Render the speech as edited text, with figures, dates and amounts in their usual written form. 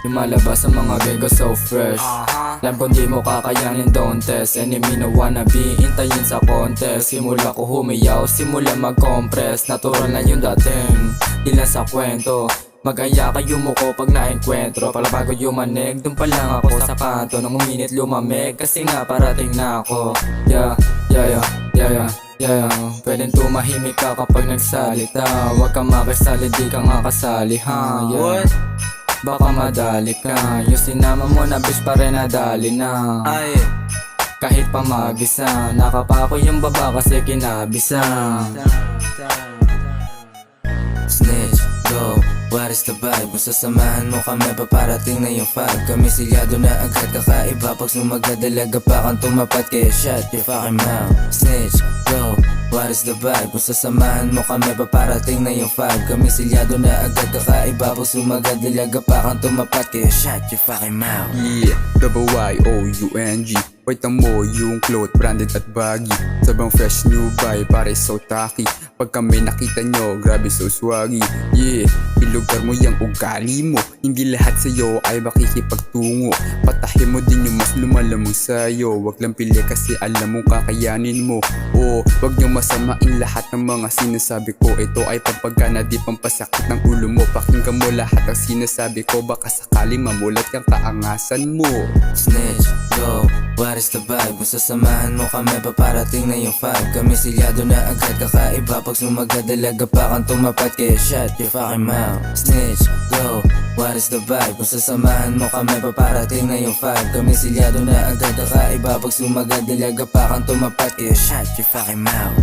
Lumalabas ang mga gego so fresh. Alam kung di mo kakayanin, don't test. Enemy na wannabe, intayin sa contest. Simula ko humiyaw, simula mag-compress. Natural na yung dating, di lang sa kwento. Mag-aya kayo mo ko pag na-enkwentro. Pala bago yung manig, dun pa lang ako sa kanto. Nung uminit lumamig, kasi nga parating na ako. Pwedeng tumahimik ka kapag nagsalita. Huwag kang makisali, di ka nga kasali ha. What? Baka madali ka. Yung sinama mo na bitch pa rin nadali na. Ay, Kahit pa mag-isa, nakapako yung baba kasi kinabisa. snitch, go, what is the vibe? Kung sasamahan mo kami, paparating na yung five. Kami silyado na agad, kakaiba. Pag sumagadalaga pa kang tumapat, kaya shut your fucking mouth. Snitch, go, what is the vibe? Kung sasamahan mo kami, paparating na yung five. Kami silyado na agad, kakaiba. Pag sumagadalaga pa kang tumapat, kaya shut your fucking mouth. Yeah, W-Y-O-U-N-G. Pwita mo yung cloth, branded at baggy. Sabang fresh new buy, pare so tacky. Pag kami nakita nyo, grabe so swaggy. Yeah, ilugar mo yung ugali mo. Hindi lahat sa'yo ay makikipagtungo. Patahin mo din yung mas lumalamang sa'yo. Wag lang pili kasi alam mo kakayanin mo. Oh, wag nyo masamain lahat ng mga sinasabi ko. Ito ay pampagana, di pampasakit ng ulo mo. Pakinggan mo lahat ang sinasabi ko. Baka sakaling mamulat yung kaangasan mo. Snitch, go, what is the vibe? Kung sasamahan mo kami, paparating na yung five. Kami silyado na agad, kakaiba. Pag sumagadalaga pa kang tumapat, kaya shut your fucking mouth. Snitch, go, what is the vibe? Kung sasamahan mo kami, paparating na yung five. Kami silyado na agad, kakaiba. Pag sumagadalaga pa kang tumapat, kaya shut your fucking mouth.